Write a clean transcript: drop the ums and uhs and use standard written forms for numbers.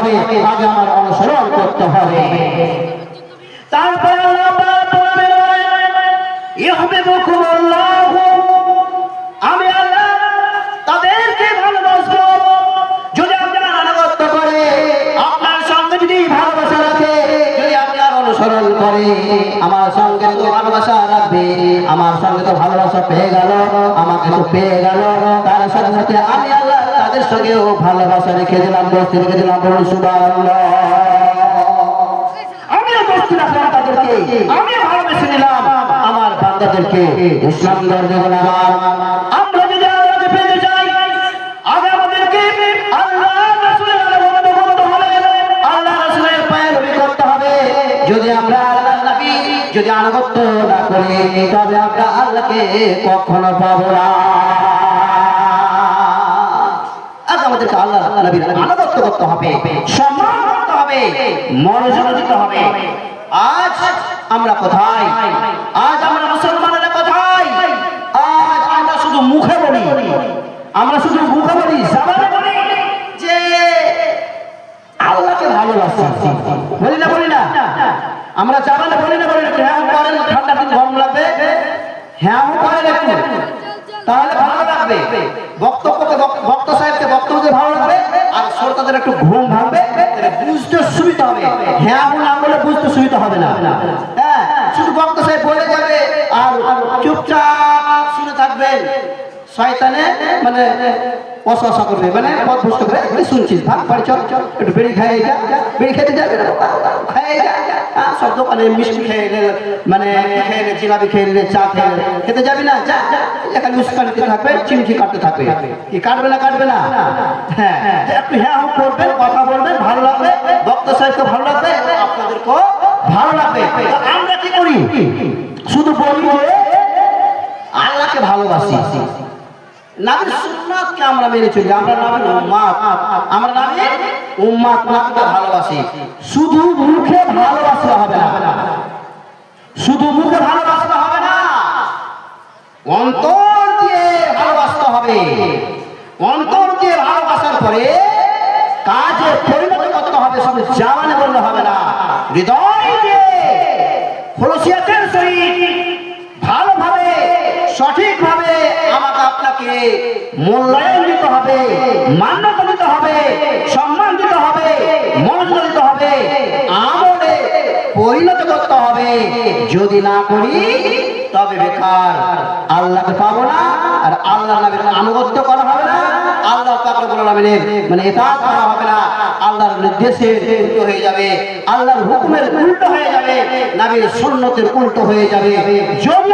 হবে, আগে আমার অনুসরণ করতে হবে। তারপর আল্লাহ বলবেন ইউহিব্বুকুমুল্লাহ, আমি আল্লাহ তাদেরকে ভালোবাসবো যদি আপনার আনুগত্য করে, আপনার সঙ্গে যদি ভালোবাসা রাখে, যদি আপনার অনুসরণ করে। আমার সঙ্গে তো ভালোবাসা রাখবে, আমার সঙ্গে তো ভালোবাসা পেয়ে গেল, আমাকে তো পেয়ে গেল, তার সাথে সাথে আমি আল্লাহ তাদের সঙ্গেও ভালোবাসা রেখে দিলাম, দোস্তি রেখে দিলাম। বলুন সুবহানাল্লাহ। আমিও দোস্তি রাখলাম তাদেরকে, আমিও ভালোবেসে নিলাম আমার বান্দাদেরকে। ইসলাম ধর্মের আমার আমরা যদি আল্লাহকে পেতে চাই, আগে আমাদেরকে আল্লাহ রাসূলের আনুগত্য করতে হবে, আল্লাহ রাসূলের পায়রবি করতে হবে। যদি আমরা আল্লাহ নবী যদি আনুগত্য না করি, তবে আমরা আল্লাহকে কখনো পাবো না। আগে আমাদেরকে আল্লাহ নবীর আনুগত্য করতে হবে, সম্মান করতে হবে, মনোযোগ দিতে হবে। আজ আমরা কোথায়? আজ আমরা মুসলমানেরা কোথায়? আজ আমরা শুধু মুখে বলি, আমরা শুধু মুখে বলি, জবানে বলি যে আল্লাহকে ভালোবাসি, বলি না বলি না? আমরা জবানে বলি না বলি না? হ্যাঁ করেন, ঠান্ডা দিন গরম লাগবে, হ্যাঁ করেন একটু, তাহলে ভালো লাগবে। বক্তা সাহেবকে বক্তব্য দিয়ে ভালো লাগবে, আর শ্রোতাদের একটু ঘুম ভাঙবে, বুঝতে সুবিধা হবে। হ্যাঁ না বলে বুঝতে সুবিধা হবে না। হ্যাঁ, শুধু বক্তা সাহেব বলে যাবে আর চুপচাপ শুনে থাকবেন, শয়তানে মানে অসহসা করবে, মানে পথভ্রষ্ট করে শুনছিস, ভাগ বাড়ি চল, একটু বেড়ি খাই যা, বেড়ি খেতে যাবে না, খাই যা, সব দোকানে মিষ্টি খেয়ে এলে, মানে খেয়ে এলে, জিলাপি খেয়ে এলে, চা খেয়ে এলে, খেতে যাবি না, যা এখানে উস্কানিতে থাকবে, চিমচি কাটতে থাকবে। কি কাটবে না? কাটবে না? হ্যাঁ, একটু হ্যাঁ করবেন, কথা বলবেন, ভালো লাগবে, বক্তা সাহেবকে ভালো লাগবে, আপনাদেরকেও ভালো লাগবে। আমরা কি করি? শুধু বলি যে আল্লাহকে ভালোবাসি, নবীর সুন্নাতকে আমরা মেনে চলি, আমরা নবীর উম্মত, আমরা নবীর উম্মত, নবীকে ভালোবাসি। শুধু মুখে ভালোবাসলে হবে না, শুধু মুখে ভালোবাসলে হবে না, অন্তর দিয়ে ভালোবাসতে হবে। অন্তর দিয়ে ভালোবাসার পরে কাজে পরিণত করতে হবে, শুধু জবানে বললে হবে না, হৃদয় দিয়ে খলুসিয়াতের সহিত ভালোভাবে সঠিকভাবে আমাকে আপনাকে মূল্যায়ন দিতে হবে, মান্যতা দিতে হবে, সম্মান দিতে হবে, মনোযোগ দিতে হবে, আমলে পরিণত করতে হবে। যদি না করি তবে বেকার, আল্লাহকে পাবো না, আর আল্লাহ নবীর আনুগত্য করা হবে না, আল্লাহ পাক রব্বুল আলামিনের মানে ইতাআত করা হবে না, আল্লাহর নির্দেশের উল্টো হয়ে যাবে, আল্লাহর হুকুমের উল্টো হয়ে যাবে, নবীর সুন্নতের উল্টো হয়ে যাবে। যদি